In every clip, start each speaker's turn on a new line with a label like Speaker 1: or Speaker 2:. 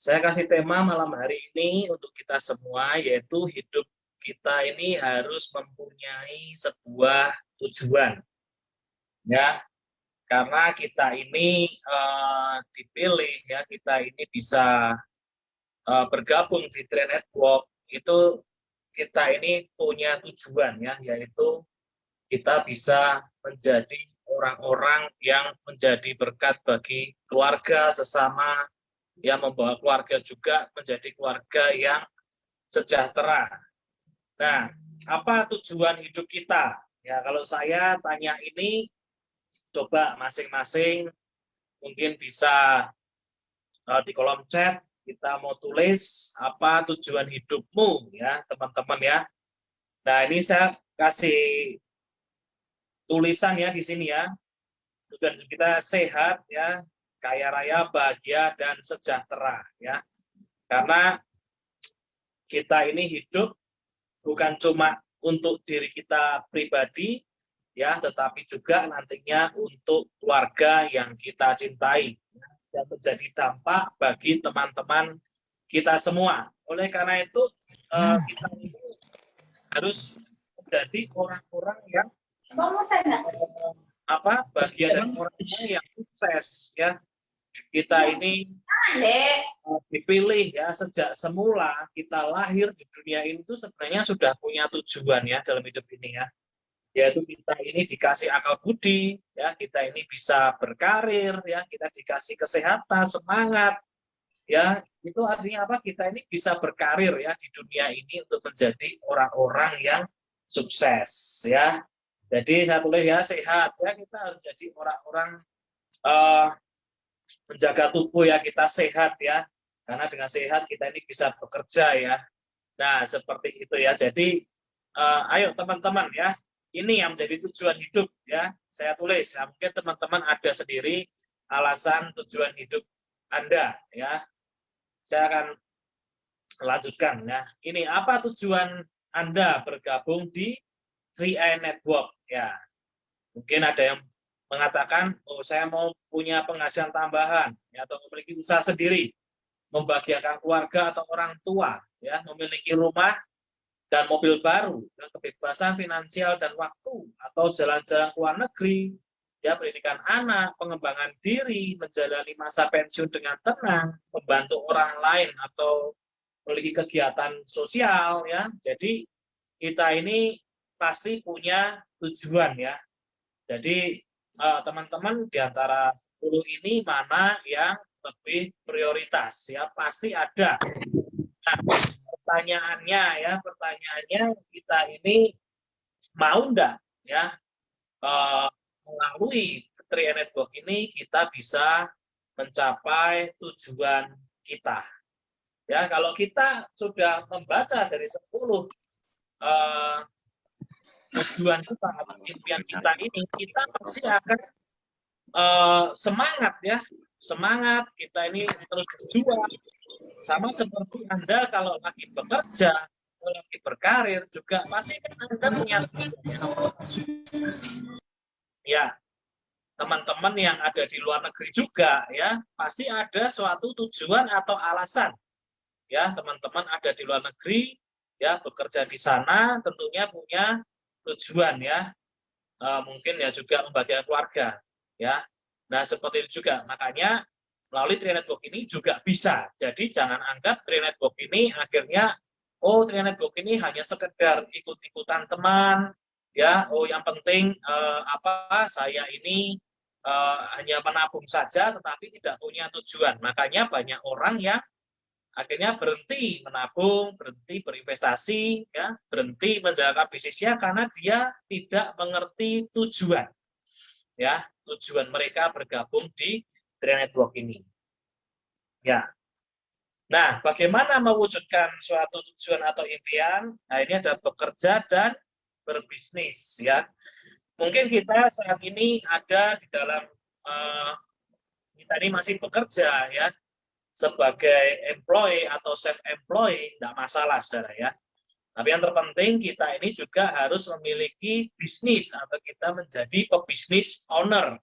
Speaker 1: Saya kasih tema malam hari ini untuk kita semua, yaitu hidup kita ini harus mempunyai sebuah tujuan, ya. Karena kita ini dipilih, ya, kita ini bisa bergabung di Train Network, itu kita ini punya tujuan, ya, yaitu kita bisa menjadi orang-orang yang menjadi berkat bagi keluarga sesama, yang membawa keluarga juga menjadi keluarga yang sejahtera. Nah, apa tujuan hidup kita? Ya, kalau saya tanya ini, coba masing-masing mungkin bisa di kolom chat kita mau tulis apa tujuan hidupmu, ya teman-teman ya. Nah, ini saya kasih tulisan ya di sini ya. Tujuan hidup kita sehat, ya, kaya raya, bahagia, dan sejahtera, ya. Karena kita ini hidup bukan cuma untuk diri kita pribadi, ya, tetapi juga nantinya untuk keluarga yang kita cintai, ya, dan menjadi dampak bagi teman-teman kita semua. Oleh karena itu, kita ini harus menjadi orang-orang yang bagian dari orang-orang yang sukses, ya. Kita ini dipilih, ya, sejak semula kita lahir di dunia ini itu sebenarnya sudah punya tujuan, ya, dalam hidup ini, ya, yaitu kita ini dikasih akal budi, ya, kita ini bisa berkarir, ya, kita dikasih kesehatan, semangat, ya, itu artinya apa? Kita ini bisa berkarir, ya, di dunia ini untuk menjadi orang-orang yang sukses, ya. Jadi saya tulis ya, sehat, ya, kita harus jadi orang-orang menjaga tubuh, ya, kita sehat, ya, karena dengan sehat kita ini bisa bekerja, ya. Nah, seperti itu, ya. Jadi ayo teman-teman, ya, ini yang menjadi tujuan hidup, ya, saya tulis, ya. Mungkin teman-teman ada sendiri alasan tujuan hidup Anda, ya. Saya akan lanjutkan, ya. Ini apa tujuan Anda bergabung di 3i Network, ya. Mungkin ada yang mengatakan, oh, saya mau punya penghasilan tambahan, ya, atau memiliki usaha sendiri, membahagiakan keluarga atau orang tua, ya, memiliki rumah dan mobil baru, dan kebebasan finansial dan waktu, atau jalan-jalan ke luar negeri, ya, pendidikan anak, pengembangan diri, menjalani masa pensiun dengan tenang, membantu orang lain, atau memiliki kegiatan sosial, ya. Jadi kita ini pasti punya tujuan, ya. Jadi teman-teman di antara 10 ini mana yang lebih prioritas, ya, pasti ada. Nah, pertanyaannya kita ini mau enggak, ya, melalui 3i Network ini kita bisa mencapai tujuan kita. Ya, kalau kita sudah membaca dari 10 tujuan kita atau impian kita ini, kita pasti akan semangat, ya, semangat, kita ini terus berjuang. Sama seperti Anda kalau lagi bekerja, kalau lagi berkarir juga pasti kan Anda punya, ya, teman-teman yang ada di luar negeri juga, ya, pasti ada suatu tujuan atau alasan, ya. Teman-teman ada di luar negeri, ya, bekerja di sana tentunya punya tujuan, ya, mungkin ya juga membahagiakan keluarga, ya. Nah, seperti itu juga, makanya melalui 3i Network ini juga bisa. Jadi jangan anggap 3i Network ini akhirnya, oh, 3i Network ini hanya sekedar ikut-ikutan teman, ya, oh, yang penting saya ini hanya menabung saja tetapi tidak punya tujuan. Makanya banyak orang yang akhirnya berhenti menabung, berhenti berinvestasi, ya, berhenti menjalankan bisnisnya karena dia tidak mengerti tujuan, ya, tujuan mereka bergabung di 3i Network ini. Ya. Nah, bagaimana mewujudkan suatu tujuan atau impian? Nah, ini ada bekerja dan berbisnis, ya. Mungkin kita saat ini ada di dalam kita ini masih bekerja, ya, sebagai employee atau self-employed, tidak masalah, saudara, ya. Tapi yang terpenting kita ini juga harus memiliki bisnis atau kita menjadi pebisnis owner.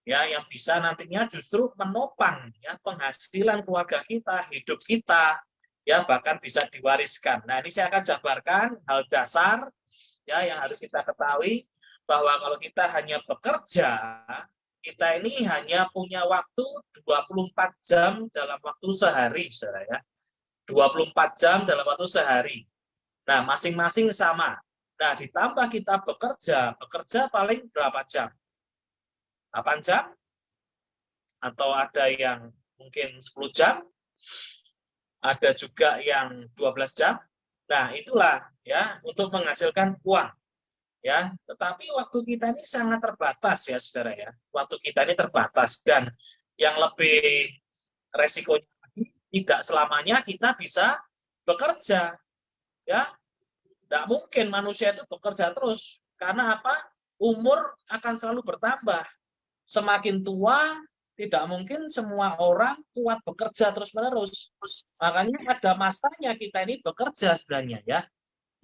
Speaker 1: ya yang bisa nantinya justru menopang ya penghasilan keluarga kita, hidup kita, ya bahkan bisa diwariskan. Nah, ini saya akan jabarkan hal dasar ya yang harus kita ketahui, bahwa kalau kita hanya bekerja, kita ini hanya punya waktu 24 jam dalam waktu sehari, saudara ya. 24 jam dalam waktu sehari. Nah, masing-masing sama. Nah, ditambah kita bekerja paling berapa jam? 8 jam? Atau ada yang mungkin 10 jam? Ada juga yang 12 jam? Nah, itulah ya untuk menghasilkan uang. Ya, tetapi waktu kita ini sangat terbatas ya, saudara ya. Waktu kita ini terbatas, dan yang lebih resikonya lagi, tidak selamanya kita bisa bekerja. Ya, tidak mungkin manusia itu bekerja terus. Karena apa? Umur akan selalu bertambah. Semakin tua, tidak mungkin semua orang kuat bekerja terus-menerus. Makanya ada masanya kita ini bekerja sebenarnya ya.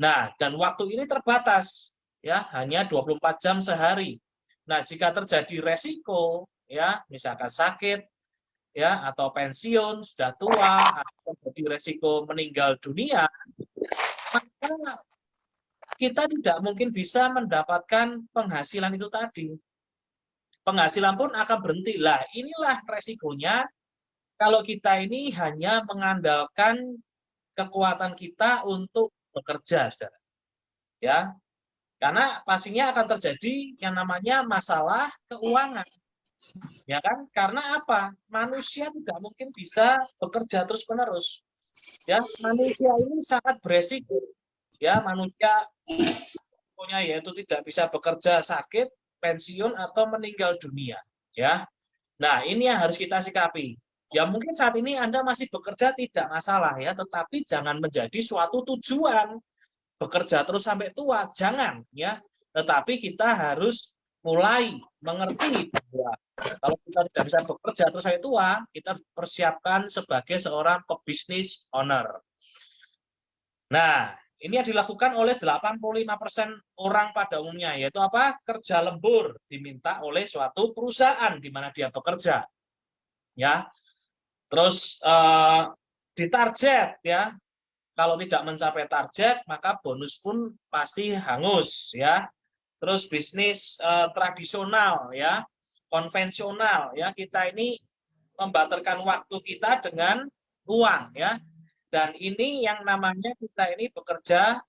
Speaker 1: Nah, dan waktu ini terbatas, ya, hanya 24 jam sehari. Nah, jika terjadi resiko, ya, misalkan sakit, ya, atau pensiun, sudah tua, atau terjadi resiko meninggal dunia, maka kita tidak mungkin bisa mendapatkan penghasilan itu tadi. Penghasilan pun akan berhenti. Lah, inilah resikonya kalau kita ini hanya mengandalkan kekuatan kita untuk bekerja, saudara. Ya, karena pastinya akan terjadi yang namanya masalah keuangan. Ya kan? Karena apa? Manusia tidak mungkin bisa bekerja terus-menerus. Ya, manusia ini sangat beresiko. Ya, manusia punya yaitu tidak bisa bekerja, sakit, pensiun atau meninggal dunia. Ya. Nah, ini yang harus kita sikapi. Ya mungkin saat ini Anda masih bekerja tidak masalah ya, tetapi jangan menjadi suatu tujuan bekerja terus sampai tua, jangan ya. Tetapi kita harus mulai mengerti bahwa kalau kita tidak bisa bekerja terus sampai tua, kita persiapkan sebagai seorang pebisnis owner. Nah, ini yang dilakukan oleh 85% orang pada umumnya, yaitu apa? Kerja lembur diminta oleh suatu perusahaan di mana dia bekerja. Ya. Terus ditarget ya. Kalau tidak mencapai target, maka bonus pun pasti hangus ya. Terus bisnis tradisional ya, konvensional ya, kita ini membatalkan waktu kita dengan uang ya. Dan ini yang namanya kita ini bekerja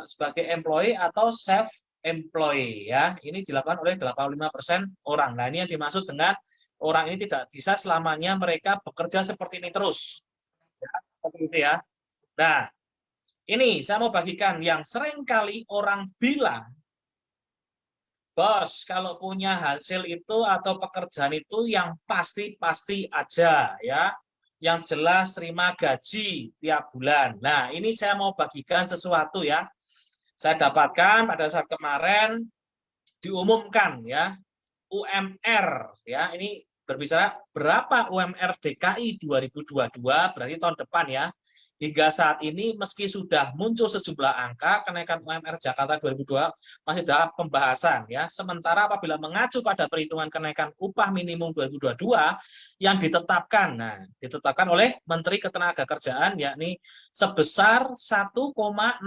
Speaker 1: sebagai employee atau self employee ya. Ini dilakukan oleh 85% orang. Nah, ini yang dimaksud dengan orang ini tidak bisa selamanya mereka bekerja seperti ini terus. Ya, seperti itu ya. Nah, ini saya mau bagikan yang sering kali orang bilang, bos, kalau punya hasil itu atau pekerjaan itu yang pasti-pasti aja ya. Yang jelas terima gaji tiap bulan. Nah, ini saya mau bagikan sesuatu ya. Saya dapatkan pada saat kemarin diumumkan ya, UMR ya. Ini berbicara berapa UMR DKI 2022, berarti tahun depan ya. Hingga saat ini meski sudah muncul sejumlah angka, kenaikan UMR Jakarta 2022 masih dalam pembahasan ya. Sementara apabila mengacu pada perhitungan kenaikan upah minimum 2022 yang ditetapkan, ditetapkan oleh Menteri Ketenagakerjaan yakni sebesar 1,09%.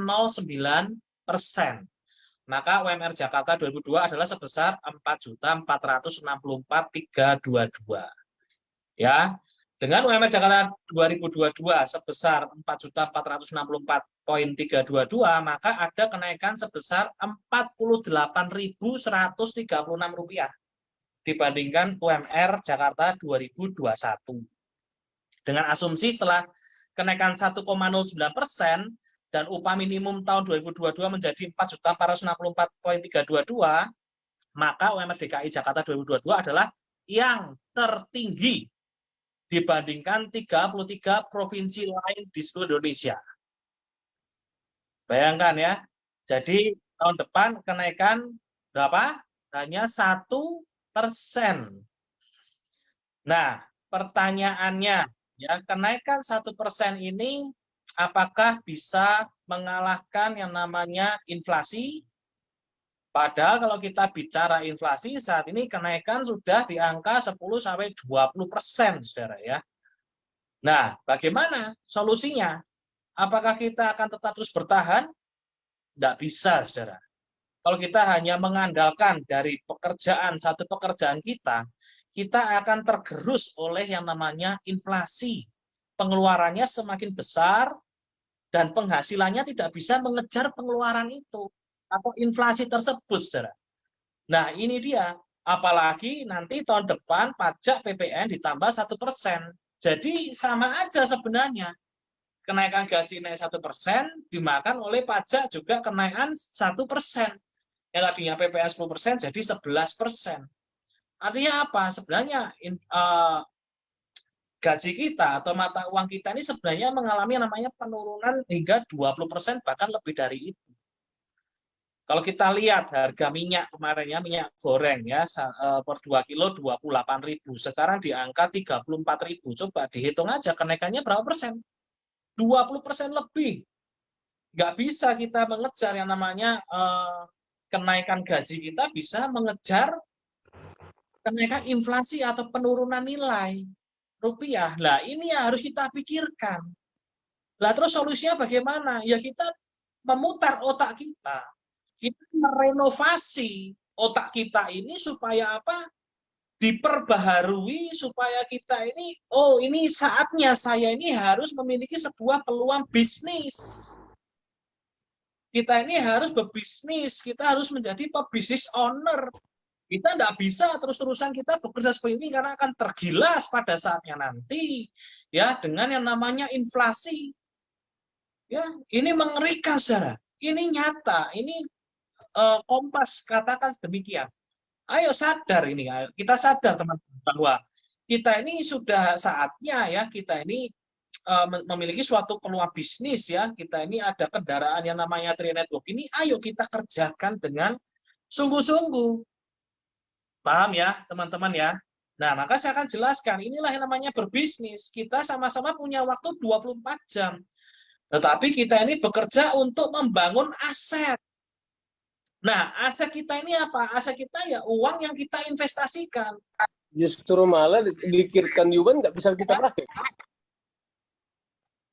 Speaker 1: Maka UMR Jakarta 2002 adalah sebesar 4.464.322. Ya. Dengan UMR Jakarta 2022 sebesar 4.464.322, maka ada kenaikan sebesar Rp48.136 dibandingkan UMR Jakarta 2021. Dengan asumsi setelah kenaikan 1,09% dan upah minimum tahun 2022 menjadi 4.464.322, maka UMR DKI Jakarta 2022 adalah yang tertinggi dibandingkan 33 provinsi lain di seluruh Indonesia. Bayangkan ya, jadi tahun depan kenaikan berapa? Hanya 1%. Nah, pertanyaannya, ya kenaikan 1% ini apakah bisa mengalahkan yang namanya inflasi? Padahal kalau kita bicara inflasi saat ini kenaikan sudah di angka 10-20%, saudara ya. Nah, bagaimana solusinya? Apakah kita akan tetap terus bertahan? Tidak bisa, saudara. Kalau kita hanya mengandalkan dari satu pekerjaan kita akan tergerus oleh yang namanya inflasi. Pengeluarannya semakin besar dan penghasilannya tidak bisa mengejar pengeluaran itu atau inflasi tersebut, saudara. Nah, ini dia. Apalagi nanti tahun depan pajak PPN ditambah 1%. Jadi sama aja sebenarnya. Kenaikan gaji naik 1% dimakan oleh pajak juga kenaikan 1%. Yang tadinya PPN 10% jadi 11%. Artinya apa? Sebenarnya gaji kita atau mata uang kita ini sebenarnya mengalami namanya penurunan hingga 20% bahkan lebih dari itu. Kalau kita lihat harga minyak kemarin ya, minyak goreng ya per 2 kilo 28.000, sekarang di angka 34.000. Coba dihitung aja kenaikannya berapa persen? 20% lebih. Nggak bisa kita mengejar yang namanya kenaikan gaji kita bisa mengejar kenaikan inflasi atau penurunan nilai rupiah. Lah ini yang harus kita pikirkan. Lah terus solusinya bagaimana? Ya kita memutar otak kita. Kita merenovasi otak kita ini supaya apa? Diperbaharui supaya kita ini, oh ini saatnya saya ini harus memiliki sebuah peluang bisnis. Kita ini harus berbisnis, kita harus menjadi pebisnis owner. Kita tidak bisa terus-terusan kita bekerja seperti ini karena akan tergilas pada saatnya nanti ya dengan yang namanya inflasi. Ya, ini mengerikan, saudara. Ini nyata, ini Kompas katakan demikian. Ayo sadar ini, kita sadar teman-teman bahwa kita ini sudah saatnya ya kita ini memiliki suatu peluang bisnis ya. Kita ini ada kendaraan yang namanya Tri Network ini, ayo kita kerjakan dengan sungguh-sungguh. Paham ya teman-teman ya? Nah, maka saya akan jelaskan, inilah yang namanya berbisnis. Kita sama-sama punya waktu 24 jam. Tetapi kita ini bekerja untuk membangun aset. Nah, aset kita ini apa? Aset kita ya uang yang kita investasikan.
Speaker 2: Justru malah dikirkan Yuban nggak bisa kita pakai.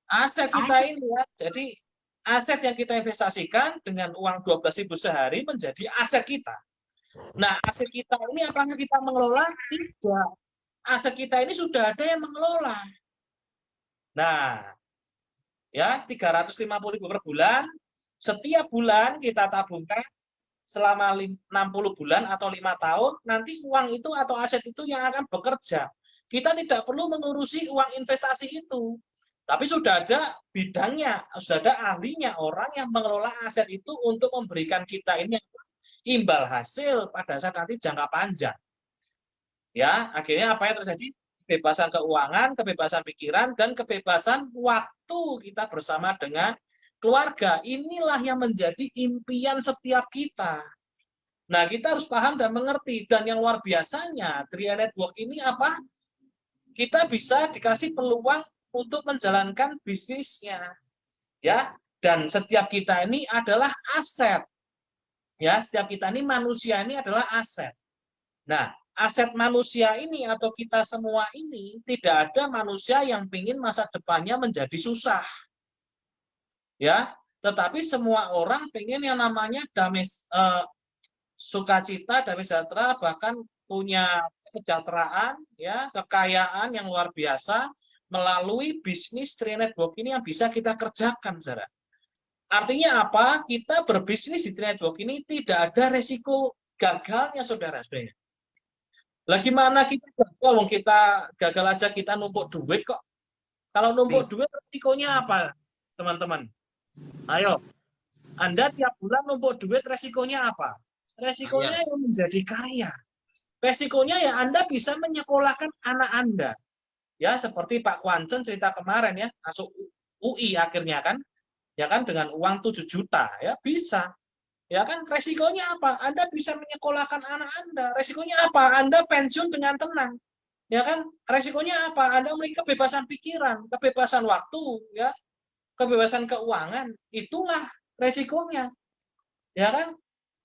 Speaker 1: Aset kita ini ya, jadi aset yang kita investasikan dengan uang 12.000 sehari menjadi aset kita. Nah, aset kita ini apakah kita mengelola? Tidak. Aset kita ini sudah ada yang mengelola. Nah, ya 350.000 per bulan, setiap bulan kita tabungkan selama 60 bulan atau 5 tahun, nanti uang itu atau aset itu yang akan bekerja. Kita tidak perlu mengurusi uang investasi itu. Tapi sudah ada bidangnya, sudah ada ahlinya, orang yang mengelola aset itu untuk memberikan kita ini imbal hasil pada saat nanti jangka panjang. Ya, akhirnya apa yang terjadi? Kebebasan keuangan, kebebasan pikiran, dan kebebasan waktu kita bersama dengan keluarga. Inilah yang menjadi impian setiap kita. Nah, kita harus paham dan mengerti. Dan yang luar biasanya, Tria Network ini apa? Kita bisa dikasih peluang untuk menjalankan bisnisnya. Ya, dan setiap kita ini adalah aset. Ya, setiap kita ini manusia ini adalah aset. Nah, aset manusia ini atau kita semua ini tidak ada manusia yang ingin masa depannya menjadi susah. Ya, tetapi semua orang pengen yang namanya damai sukacita, damai sejahtera, bahkan punya kesejahteraan, ya, kekayaan yang luar biasa melalui bisnis Tria Network ini yang bisa kita kerjakan, saudara. Artinya apa? Kita berbisnis di Tria Network ini tidak ada resiko gagalnya, saudara. Lah gimana kita gagal? Kita gagal aja kita numpuk duit kok. Kalau numpuk duit resikonya apa, teman-teman? Ayo, Anda tiap bulan numpuk duit resikonya apa? Resikonya yang menjadi kaya. Resikonya ya Anda bisa menyekolahkan anak Anda. Ya, seperti Pak Kwancen cerita kemarin ya, masuk UI akhirnya kan. Ya kan dengan uang 7 juta ya bisa. Ya kan resikonya apa? Anda bisa menyekolahkan anak Anda. Resikonya apa? Anda pensiun dengan tenang. Ya kan? Resikonya apa? Anda memiliki kebebasan pikiran, kebebasan waktu, ya, kebebasan keuangan. Itulah resikonya. Ya kan?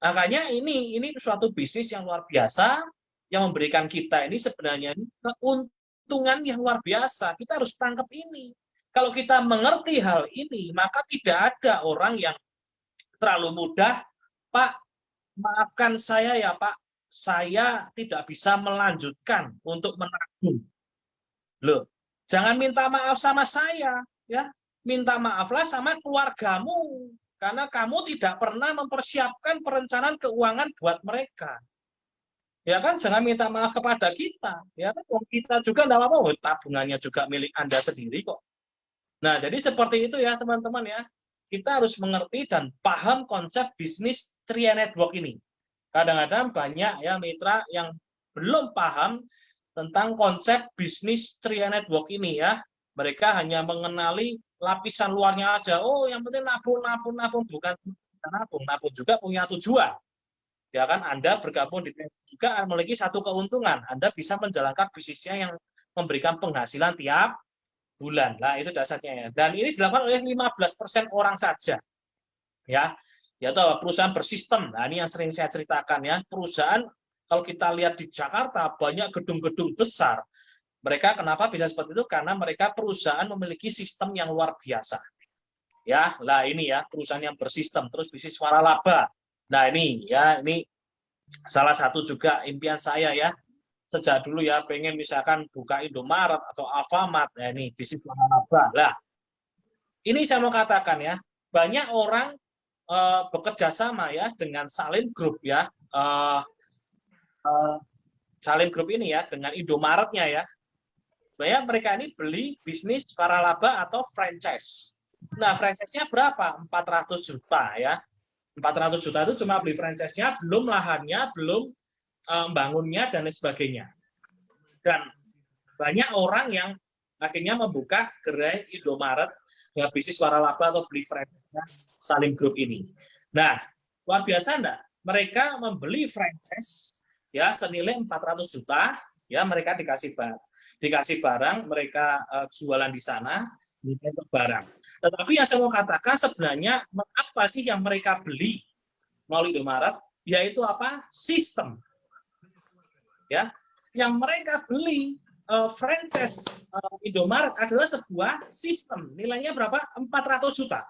Speaker 1: Makanya ini suatu bisnis yang luar biasa yang memberikan kita ini sebenarnya keuntungan yang luar biasa. Kita harus tangkap ini. Kalau kita mengerti hal ini, maka tidak ada orang yang terlalu mudah, Pak, maafkan saya ya Pak, saya tidak bisa melanjutkan untuk menabung. Loh, jangan minta maaf sama saya, ya. Minta maaflah sama keluargamu, karena kamu tidak pernah mempersiapkan perencanaan keuangan buat mereka. Ya kan, jangan minta maaf kepada kita. Ya kan, kita juga tidak apa-apa, tabungannya juga milik Anda sendiri kok. Nah, jadi seperti itu ya teman-teman ya. Kita harus mengerti dan paham konsep bisnis Tria Network ini. Kadang-kadang banyak ya mitra yang belum paham tentang konsep bisnis Tria Network ini ya. Mereka hanya mengenali lapisan luarnya aja. Oh, yang penting nabung. Bukan nabung. Nabung juga punya tujuan. Ya kan, Anda bergabung di Tria juga memiliki satu keuntungan. Anda bisa menjalankan bisnisnya yang memberikan penghasilan tiap bulan. Nah, itu dasarnya ya. Dan ini dilakukan oleh 15% orang saja. Ya. Yaitu perusahaan bersistem. Nah, ini yang sering saya ceritakan ya. Perusahaan kalau kita lihat di Jakarta banyak gedung-gedung besar. Mereka kenapa bisa seperti itu? Karena mereka perusahaan memiliki sistem yang luar biasa. Ya, lah ini ya, perusahaan yang bersistem, terus bisnis waralaba. Nah, ini ya, ini salah satu juga impian saya ya. Sejak dulu ya pengen misalkan buka Indomaret atau Alfamart. Nah, ini bisnis waralaba. Lah, ini saya mau katakan ya, banyak orang bekerja sama ya dengan Salim Group ya. Salim Group ini ya dengan Indomaretnya ya. Supaya mereka ini beli bisnis waralaba atau franchise. Nah, franchise-nya berapa? 400 juta ya. 400 juta itu cuma beli franchise-nya, belum lahannya, belum bangunnya, dan lain sebagainya. Dan banyak orang yang akhirnya membuka gerai Indomaret, ya, bisnis waralaba atau beli franchise-nya Salim Group ini. Nah, luar biasa enggak? Mereka membeli franchise ya senilai 400 juta, ya mereka dikasih barang, mereka jualan di sana, untuk barang. Tetapi yang saya mau katakan sebenarnya apa sih yang mereka beli melalui Indomaret? Yaitu apa? Sistem. Ya, yang mereka beli franchise Indomaret adalah sebuah sistem. Nilainya berapa? 400 juta.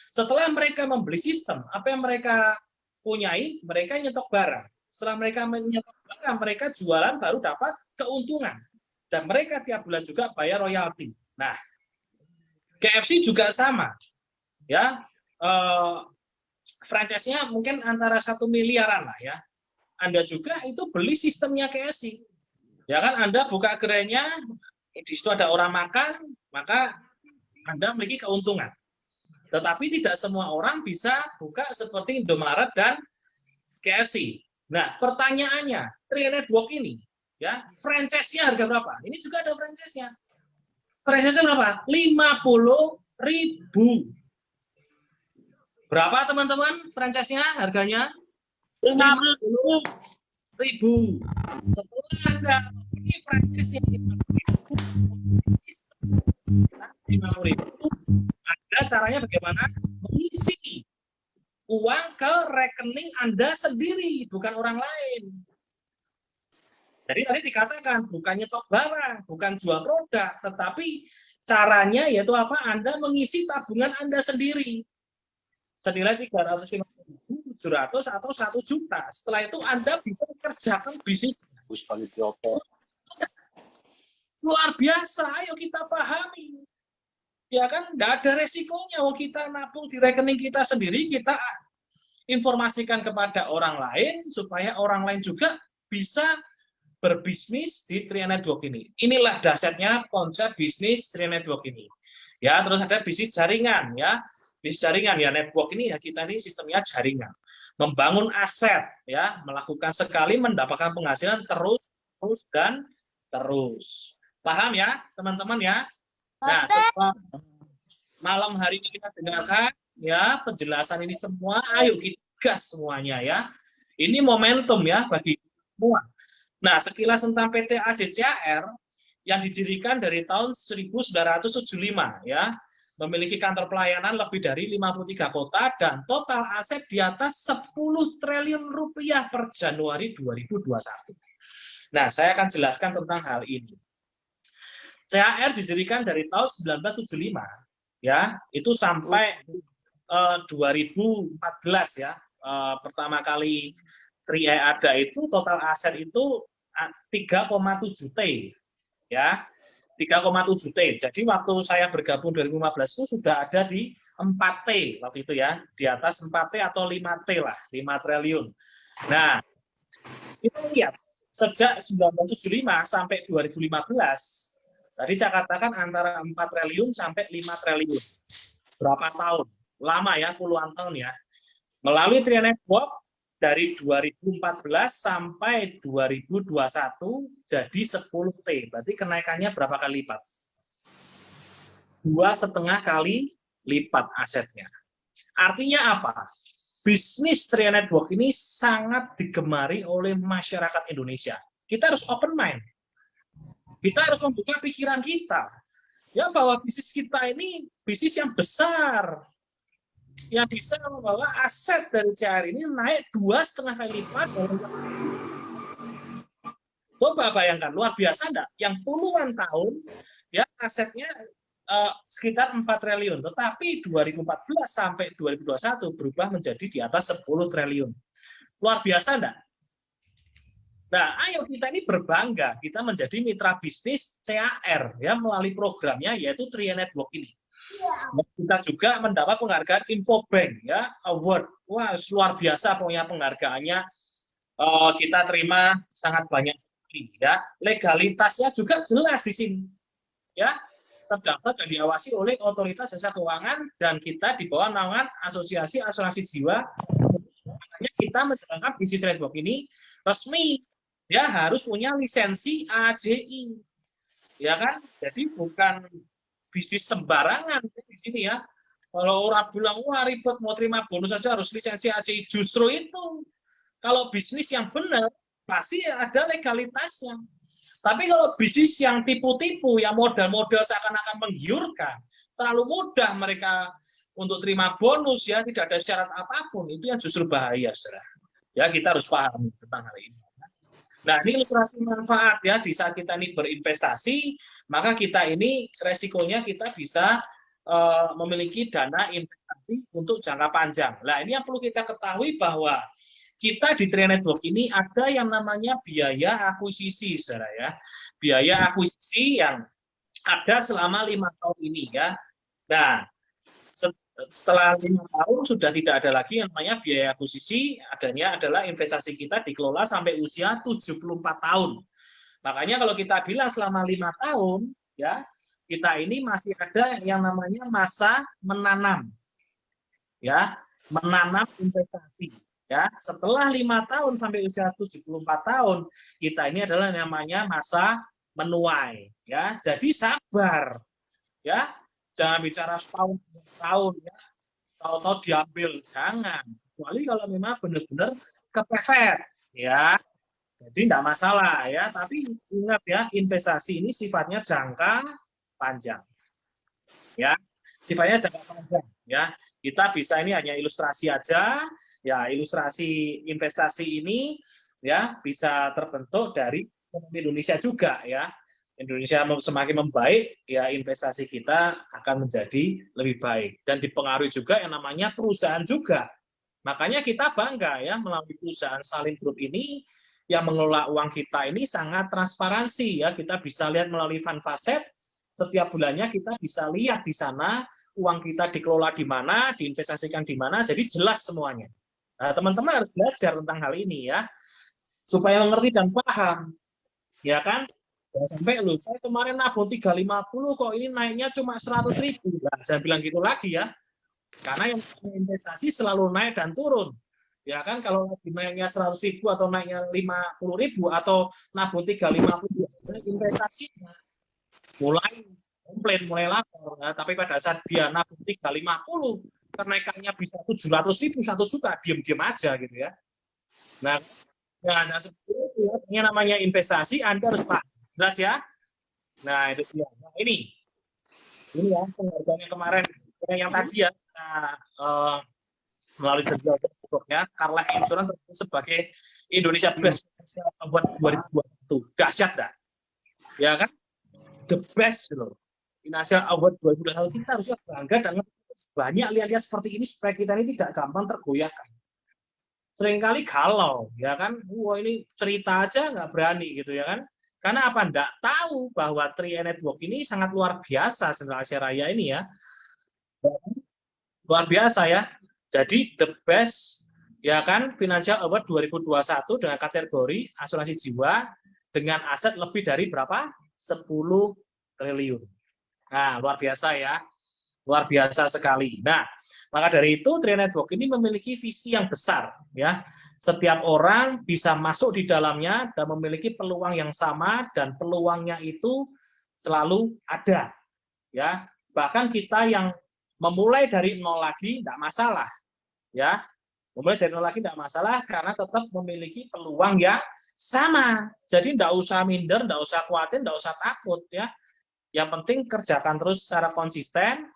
Speaker 1: Setelah mereka membeli sistem, apa yang mereka punyai? Mereka nyetok barang. Setelah mereka menyetok barang, mereka jualan baru dapat keuntungan. Dan mereka tiap bulan juga bayar royalti. Nah, KFC juga sama, ya. Franchise-nya mungkin antara 1 miliaran lah ya. Anda juga itu beli sistemnya KFC, ya kan? Anda buka gerainya, di situ ada orang makan, maka Anda memiliki keuntungan. Tetapi tidak semua orang bisa buka seperti Indomaret dan KFC. Nah, pertanyaannya, Tria Network ini, ya, franchise-nya harga berapa? Ini juga ada franchise-nya. Franchise-nya berapa? 50.000. Berapa teman-teman franchise-nya harganya? 50.000. Setelah Anda beli franchise-nya 50.000, Anda caranya bagaimana? Mengisi uang ke rekening Anda sendiri, bukan orang lain. Jadi tadi dikatakan bukan nyetok barang, bukan jual produk, tetapi caranya yaitu apa? Anda mengisi tabungan Anda sendiri. Senilai 350.000, 700 atau 1 juta. Setelah itu Anda bisa mengerjakan bisnis. Luar biasa, ayo kita pahami. Ya kan, tidak ada resikonya. Kita nabung di rekening kita sendiri, kita informasikan kepada orang lain, supaya orang lain juga bisa berbisnis di Tria Network ini. Inilah dasarnya konsep bisnis Tria Network ini. Ya, terus ada bisnis jaringan ya. Bisnis jaringan ya, network ini ya kita ini sistemnya jaringan. Membangun aset ya, melakukan sekali mendapatkan penghasilan terus dan terus. Paham ya, teman-teman ya? Nah, setelah malam hari ini kita dengarkan ya penjelasan ini semua, ayo kita gas semuanya ya. Ini momentum ya bagi semua. Nah, sekilas tentang PT AJCAR yang didirikan dari tahun 1975 ya. memiliki kantor pelayanan lebih dari 53 kota, dan total aset di atas 10 triliun rupiah per Januari 2021. Nah, saya akan jelaskan tentang hal ini. CHR didirikan dari tahun 1975, ya, itu sampai 2014 ya. Pertama kali TRIE ada itu total aset itu 3,7 T, ya. 3,7 T. Jadi waktu saya bergabung 2015 itu sudah ada di 4 T waktu itu ya, di atas 4 T atau 5 T lah, 5 triliun. Nah, kita lihat sejak 1975 sampai 2015, tadi saya katakan antara 4 triliun sampai 5 triliun. Berapa tahun? Lama ya, puluhan tahun ya. Melalui TRIE Network dari 2014 sampai 2021 jadi 10 T. Berarti kenaikannya berapa kali lipat? 2,5 kali lipat asetnya. Artinya apa? Bisnis TRIE Network ini sangat digemari oleh masyarakat Indonesia. Kita harus open mind. Kita harus membuka pikiran kita. Ya, bahwa bisnis kita ini bisnis yang besar. Yang bisa membawa aset dari CHR ini naik 2,5 kali lipat. Coba bayangkan, luar biasa enggak? Yang puluhan tahun, ya asetnya sekitar 4 triliun. Tetapi 2014 sampai 2021 berubah menjadi di atas 10 triliun. Luar biasa enggak? Nah, ayo kita ini berbangga, kita menjadi mitra bisnis CHR ya melalui programnya yaitu TRIE Network ini. Kita juga mendapat penghargaan Infobank ya award. Wah, luar biasa pokoknya penghargaannya kita terima sangat banyak sekali ya. Legalitasnya juga jelas di sini. Ya, terdaftar dan diawasi oleh Otoritas Jasa Keuangan dan kita di bawah naungan Asosiasi Asuransi Jiwa. Makanya kita menjalankan bisnis network ini resmi. Ya, harus punya lisensi AJI. Ya kan? Jadi bukan bisnis sembarangan di sini ya. Kalau orang bilang, wah ribet mau terima bonus saja harus lisensi AJI. Justru itu. Kalau bisnis yang benar, pasti ada legalitasnya. Tapi kalau bisnis yang tipu-tipu, yang modal-modal seakan-akan menggiurkan, terlalu mudah mereka untuk terima bonus, ya tidak ada syarat apapun, itu yang justru bahaya, saudara. Ya, kita harus paham tentang hal ini. Nah, ini ilustrasi manfaat ya, di saat kita ini berinvestasi, maka kita ini resikonya kita bisa memiliki dana investasi untuk jangka panjang. Nah, ini yang perlu kita ketahui bahwa kita di TRIE Network ini ada yang namanya biaya akuisisi, saudara ya. Biaya akuisisi yang ada selama 5 tahun ini ya. Nah, setelah 5 tahun sudah tidak ada lagi yang namanya biaya akuisisi, adanya adalah investasi kita dikelola sampai usia 74 tahun. Makanya kalau kita bilang selama 5 tahun, ya kita ini masih ada yang namanya masa menanam, ya menanam investasi. Ya, setelah 5 tahun sampai usia 74 tahun, kita ini adalah namanya masa menuai. Ya, jadi sabar, ya. Jangan bicara setahun, 2 tahun, ya. Tahu-tahu diambil, jangan. Kecuali kalau memang benar-benar kepepet, ya. Jadi tidak masalah, ya. Tapi ingat ya, investasi ini sifatnya jangka panjang, ya. Sifatnya jangka panjang, ya. Kita bisa ini hanya ilustrasi aja, ya. Ilustrasi investasi ini, ya, bisa terbentuk dari ekonomi Indonesia juga, ya. Indonesia semakin membaik, ya investasi kita akan menjadi lebih baik dan dipengaruhi juga yang namanya perusahaan juga. Makanya kita bangga ya melalui perusahaan Salim Group ini yang mengelola uang kita ini sangat transparansi ya. Kita bisa lihat melalui Funfaset setiap bulannya kita bisa lihat di sana uang kita dikelola di mana, diinvestasikan di mana, jadi jelas semuanya. Nah, teman-teman harus belajar tentang hal ini ya supaya mengerti dan paham, ya kan? Ya, sampai lu saya kemarin nabung 350 kok ini naiknya cuma 100.000. Nah, saya bilang gitu lagi ya. Karena yang investasi selalu naik dan turun. Ya kan kalau naiknya 100.000 atau naiknya 50.000 atau nabung 350 investasi mulai komplain, mulai lapor. Ya, tapi pada saat dia nabung 350 kenaikannya bisa 700.000, 1 juta, diam-diam aja gitu ya. Nah, seperti itu ya. Ini namanya investasi, Anda harus paham. Jelas ya? Nah, itu dia. Nah, ini. Ini ya penghargaan yang kemarin yang tadi ya kita, melalui jurnal ya Carla Insurance terpilih sebagai Indonesia Best Financial Award 2021. Dahsyat dah. Ya kan? The best loh. Financial Award 2021 kita harusnya bangga dan banyak lihat-lihat seperti ini supaya kita ini tidak gampang tergoyahkan. Seringkali galau, ya kan? Wah ini cerita aja nggak berani gitu ya kan? Karena apa? Nggak tahu bahwa Tri Network ini sangat luar biasa Sentral Asia Raya ini ya. Luar biasa ya. Jadi the best ya kan Financial Award 2021 dengan kategori asuransi jiwa dengan aset lebih dari berapa? 10 triliun. Nah, luar biasa ya. Luar biasa sekali. Nah, maka dari itu Tri Network ini memiliki visi yang besar ya. Setiap orang bisa masuk di dalamnya dan memiliki peluang yang sama dan peluangnya itu selalu ada. Ya, bahkan kita yang memulai dari nol lagi tidak masalah. Ya, memulai dari nol lagi tidak masalah karena tetap memiliki peluang yang sama. Jadi tidak usah minder, tidak usah khawatir, tidak usah takut ya. Yang penting kerjakan terus secara konsisten.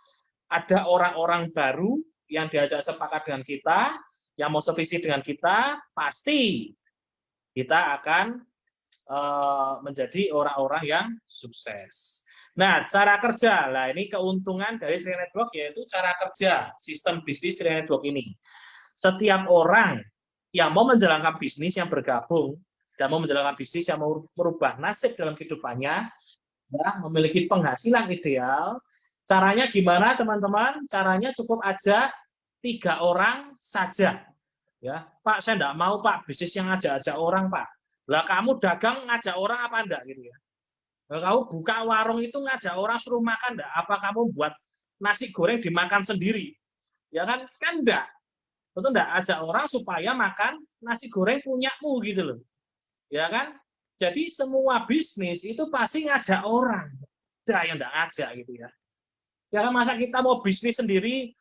Speaker 1: Ada orang-orang baru yang diajak sepakat dengan kita, yang mau sevisi dengan kita, pasti kita akan menjadi orang-orang yang sukses. Nah, cara kerja, lah ini keuntungan dari Tri Network yaitu cara kerja sistem bisnis Tri Network ini. Setiap orang yang mau menjalankan bisnis yang bergabung dan mau menjalankan bisnis yang mau merubah nasib dalam kehidupannya, ya, memiliki penghasilan ideal. Caranya gimana teman-teman? Caranya cukup aja 3 orang saja. Ya, Pak, saya enggak mau Pak bisnis yang ngajak-ajak orang Pak. Lah kamu dagang ngajak orang apa enggak gitu ya? Lah, kamu buka warung itu ngajak orang suruh makan enggak? Apa kamu buat nasi goreng dimakan sendiri? Ya kan? Kan enggak. Tentu enggak ajak orang supaya makan nasi goreng punyamu gitu loh. Ya kan? Jadi semua bisnis itu pasti ngajak orang. Ada yang enggak ngajak gitu ya. Ya kan masa kita mau bisnis sendiri,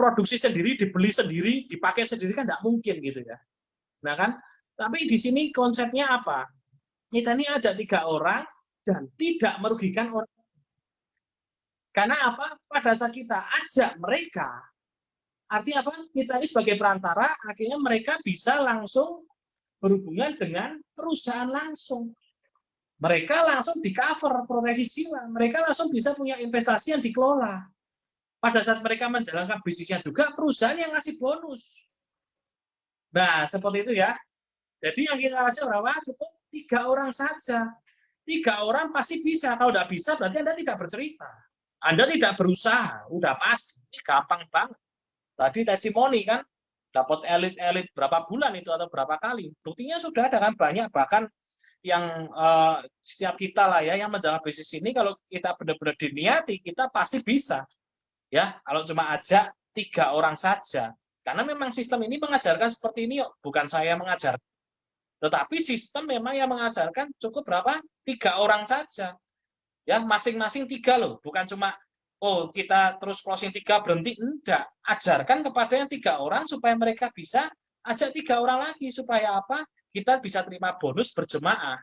Speaker 1: produksi sendiri, dibeli sendiri, dipakai sendiri kan nggak mungkin gitu ya. Nah kan, tapi di sini konsepnya apa? Kita ini ajak 3 orang dan tidak merugikan orang. Karena apa? Pada saat kita ajak mereka, artinya apa? Kita ini sebagai perantara, akhirnya mereka bisa langsung berhubungan dengan perusahaan langsung. Mereka langsung di cover proteksi jiwa, mereka langsung bisa punya investasi yang dikelola. Pada saat mereka menjalankan bisnisnya juga, perusahaan yang ngasih bonus. Nah, seperti itu ya. Jadi yang kita ajak berapa? Cukup 3 orang saja. 3 orang pasti bisa. Kalau tidak bisa, berarti Anda tidak bercerita. Anda tidak berusaha. Udah pasti. Ini gampang banget. Tadi testimoni kan, dapat elit-elit berapa bulan itu atau berapa kali. Buktinya sudah ada kan banyak, bahkan yang setiap kita lah ya yang menjalankan bisnis ini kalau kita benar-benar diniati kita pasti bisa ya kalau cuma ajak 3 orang saja karena memang sistem ini mengajarkan seperti ini bukan saya mengajar tetapi sistem memang yang mengajarkan cukup berapa 3 orang saja ya masing-masing 3 loh bukan cuma oh kita terus closing 3 berhenti enggak ajarkan kepada yang 3 orang supaya mereka bisa ajak 3 orang lagi supaya apa kita bisa terima bonus berjemaah.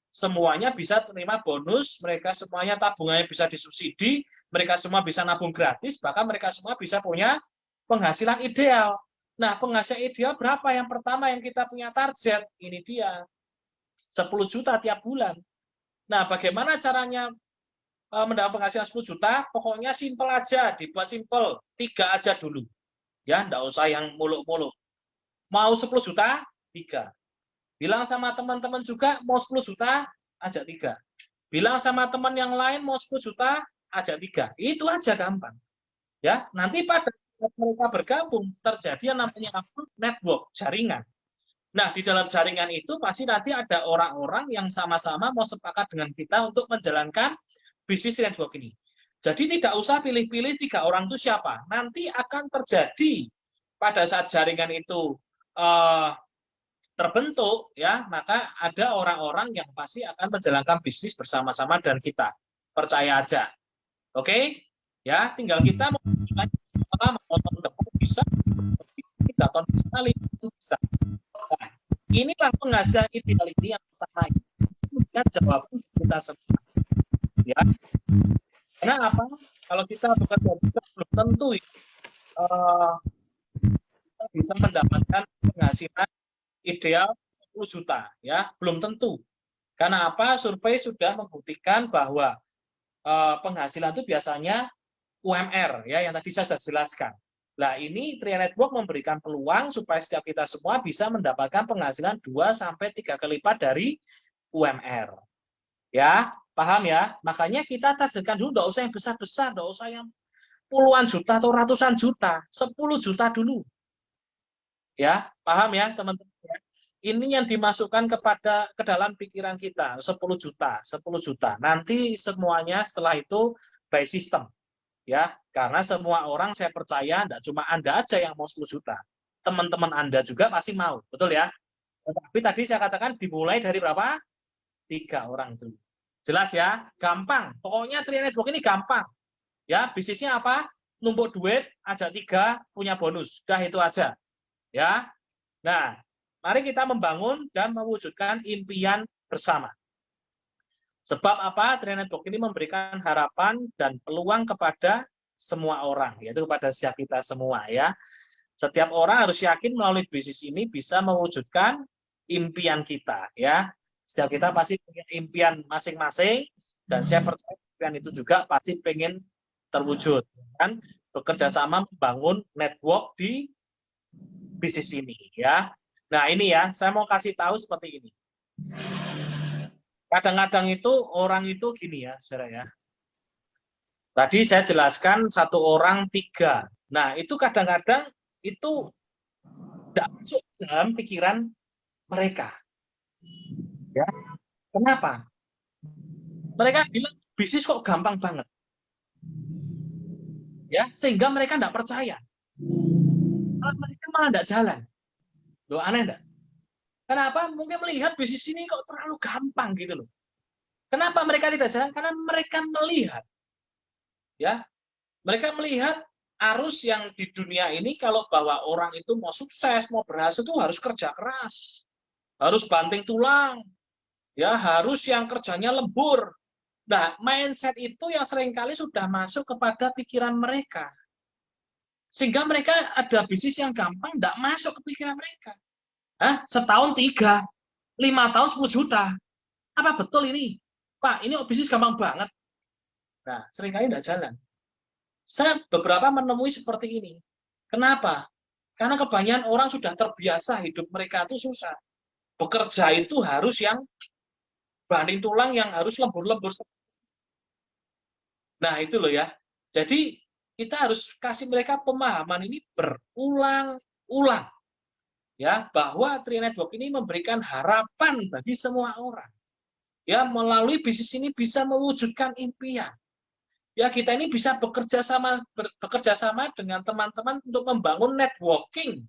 Speaker 1: Semuanya bisa terima bonus, mereka semuanya tabungannya bisa disubsidi, mereka semua bisa nabung gratis, bahkan mereka semua bisa punya penghasilan ideal. Nah, penghasilan ideal berapa? Yang pertama yang kita punya target, ini dia, 10 juta tiap bulan. Nah, bagaimana caranya mendapat penghasilan 10 juta? Pokoknya simpel aja, dibuat simpel, 3 aja dulu. Ya, enggak usah yang muluk-muluk. Mau 10 juta? 3. Bilang sama teman-teman juga mau 10 juta, ajak 3. Bilang sama teman yang lain mau 10 juta, ajak 3. Itu aja gampang. Ya, nanti pada saat mereka bergabung terjadi yang namanya network, jaringan. Nah, di dalam jaringan itu pasti nanti ada orang-orang yang sama-sama mau sepakat dengan kita untuk menjalankan bisnis network ini. Jadi tidak usah pilih-pilih 3 orang itu siapa. Nanti akan terjadi pada saat jaringan itu terbentuk ya maka ada orang-orang yang pasti akan menjalankan bisnis bersama-sama dan kita percaya aja oke ya tinggal kita mau tahun depan bisa 3 tahun bisa 5 tahun bisa nah, inilah penghasilan ideal ini yang pertama kemudian jawaban kita semua ya karena apa Kalau kita bekerja juga belum tentu kita bisa mendapatkan penghasilan ideal 10 juta, ya, belum tentu. Karena apa? Survei sudah membuktikan bahwa penghasilan itu biasanya UMR, ya, yang tadi saya sudah jelaskan. Nah, ini Tria Network memberikan peluang supaya setiap kita semua bisa mendapatkan penghasilan 2-3 kali lipat dari UMR. Ya, paham ya? Makanya kita targetkan dulu, nggak usah yang besar-besar, nggak usah yang puluhan juta atau ratusan juta, 10 juta dulu. Ya, paham ya, teman-teman? Ini yang dimasukkan ke dalam pikiran kita, 10 juta, 10 juta. Nanti semuanya setelah itu by system. Ya, karena semua orang saya percaya tidak cuma Anda aja yang mau 10 juta. Teman-teman Anda juga pasti mau, betul ya? Tetapi tadi saya katakan dimulai dari berapa? 3 orang dulu. Jelas ya? Gampang. Pokoknya Tria Network ini gampang. Ya, bisnisnya apa? Numpuk duit, ajak 3, punya bonus. Dah itu aja. Ya. Nah, mari kita membangun dan mewujudkan impian bersama. Sebab apa? Tria Network ini memberikan harapan dan peluang kepada semua orang, yaitu kepada setiap kita semua, ya. Setiap orang harus yakin melalui bisnis ini bisa mewujudkan impian kita, ya. Setiap kita pasti punya impian masing-masing, dan saya percaya impian itu juga pasti pengen terwujud, kan? Bekerja sama membangun network di bisnis ini, ya. Nah, ini ya, saya mau kasih tahu seperti ini. Kadang-kadang itu orang itu gini ya, saudara ya. Tadi saya jelaskan 1 orang 3. Nah, itu kadang-kadang itu tidak masuk dalam pikiran mereka. Ya, kenapa? Mereka bilang bisnis kok gampang banget. Ya, sehingga mereka tidak percaya. Mereka malah tidak jalan. Loh, aneh enggak? Kenapa? Mungkin melihat bisnis ini kok terlalu gampang gitu loh. Kenapa mereka tidak jalan? Karena mereka melihat, ya, mereka melihat arus yang di dunia ini kalau bahwa orang itu mau sukses, mau berhasil itu harus kerja keras, harus banting tulang, ya, harus yang kerjanya lembur. Nah, mindset itu yang seringkali sudah masuk kepada pikiran mereka, sehingga mereka ada bisnis yang gampang tidak masuk ke pikiran mereka. Setahun 3, 5 tahun 10 juta. Apa betul ini? Pak, ini bisnis gampang banget. Nah, seringkali tidak jalan. Saya beberapa menemui seperti ini. Kenapa? Karena kebanyakan orang sudah terbiasa hidup mereka itu susah. Bekerja itu harus yang banting tulang, yang harus lembur-lembur. Nah, itu loh ya. Jadi, kita harus kasih mereka pemahaman ini berulang-ulang. Ya, bahwa Tria Network ini memberikan harapan bagi semua orang. Ya, melalui bisnis ini bisa mewujudkan impian. Ya, kita ini bisa bekerja sama dengan teman-teman untuk membangun networking.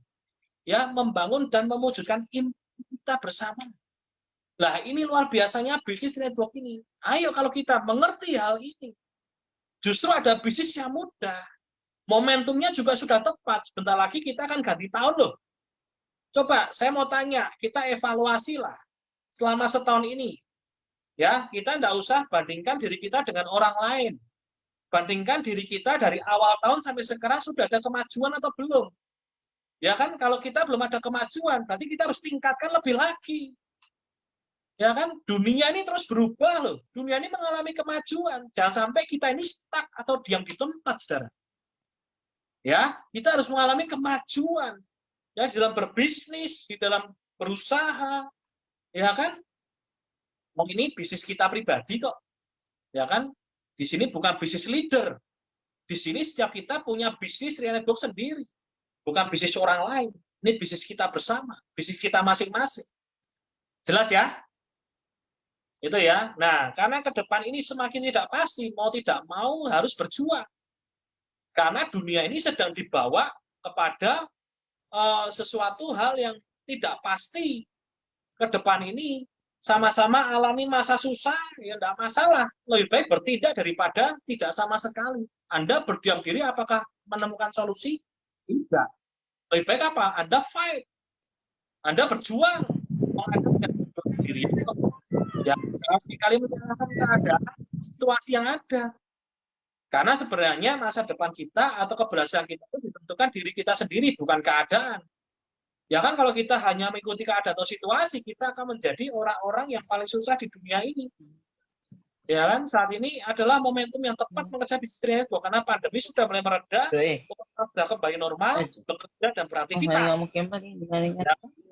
Speaker 1: Ya, membangun dan mewujudkan impian kita bersama. Nah, ini luar biasanya bisnis network ini. Ayo kalau kita mengerti hal ini. Justru ada bisnis yang mudah. Momentumnya juga sudah tepat. Sebentar lagi kita akan ganti tahun loh. Coba saya mau tanya, kita evaluasi lah selama setahun ini. Ya, kita tidak usah bandingkan diri kita dengan orang lain. Bandingkan diri kita dari awal tahun sampai sekarang sudah ada kemajuan atau belum. Ya kan, kalau kita belum ada kemajuan, berarti kita harus tingkatkan lebih lagi. Ya kan, dunia ini terus berubah loh. Dunia ini mengalami kemajuan. Jangan sampai kita ini stuck atau diam di tempat, saudara. Ya, kita harus mengalami kemajuan. Ya, di dalam berbisnis, di dalam berusaha, ya kan? Ini bisnis kita pribadi kok, ya kan? Di sini bukan bisnis leader. Di sini setiap kita punya bisnis Tria Network sendiri, bukan bisnis orang lain. Ini bisnis kita bersama, bisnis kita masing-masing. Jelas ya? Itu ya. Nah, karena ke depan ini semakin tidak pasti, mau tidak mau harus berjuang. Karena dunia ini sedang dibawa kepada sesuatu hal yang tidak pasti. Ke depan ini sama-sama alami masa susah, ya tidak masalah. Lebih baik bertindak daripada tidak sama sekali. Anda berdiam diri apakah menemukan solusi? Tidak. Lebih baik apa? Anda fight. Anda berjuang. Anda tidak berjuang sendiri. Ya, jangan sekali menyalahkan keadaan, situasi yang ada. Karena sebenarnya masa depan kita atau keberhasilan kita itu ditentukan diri kita sendiri, bukan keadaan. Ya kan kalau kita hanya mengikuti keadaan atau situasi, kita akan menjadi orang-orang yang paling susah di dunia ini. Ya kan, saat ini adalah momentum yang tepat mengejar bisnis Triad Network karena pandemi sudah mulai mereda, sudah kembali normal, bekerja dan beraktivitas. Ya,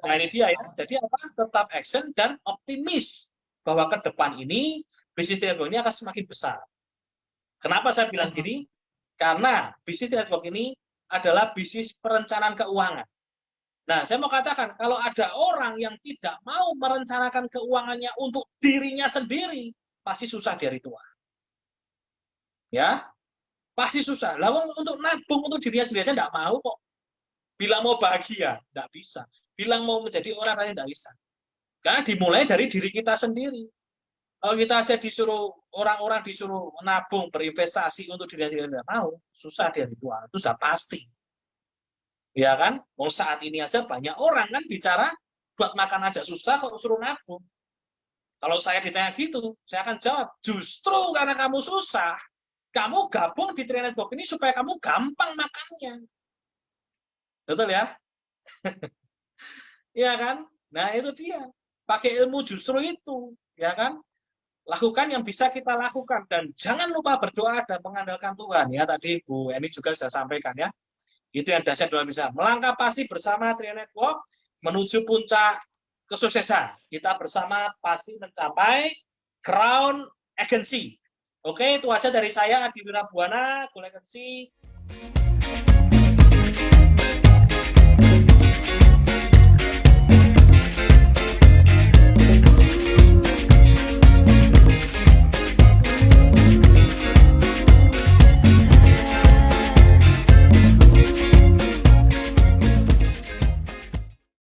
Speaker 1: nah ini dia ya. Jadi apa? Tetap action dan optimis bahwa ke depan ini bisnis Triad Network ini akan semakin besar. Kenapa saya bilang gini? Karena bisnis Triad Network ini adalah bisnis perencanaan keuangan. Nah, saya mau katakan, kalau ada orang yang tidak mau merencanakan keuangannya untuk dirinya sendiri, pasti susah di hari tua. Ya, pasti susah. Lalu untuk nabung untuk dirinya sendiri saya tidak mau kok. Bilang mau bahagia, tidak bisa. Bilang mau menjadi orang lain, tidak bisa. Karena dimulai dari diri kita sendiri. Kalau kita aja disuruh, orang-orang disuruh nabung, berinvestasi untuk dirinya sendiri, tidak mau, susah di hari tua. Itu sudah pasti. Ya kan? Mau saat ini aja banyak orang kan bicara buat makan aja susah kok suruh nabung. Kalau saya ditanya gitu, saya akan jawab, justru karena kamu susah, kamu gabung di Triad Network ini supaya kamu gampang makannya. Betul ya? Iya kan? Nah itu dia. Pakai ilmu justru itu. Ya kan? Lakukan yang bisa kita lakukan. Dan jangan lupa berdoa dan mengandalkan Tuhan. Ya tadi Bu Eni juga sudah sampaikan ya. Itu yang dahsyat dalam bisa melangkah pasti bersama Triad Network menuju puncak kesuksesan. Kita bersama pasti mencapai Crown Agency. Oke, itu aja dari saya Adi Wirabuana, Crown Agency.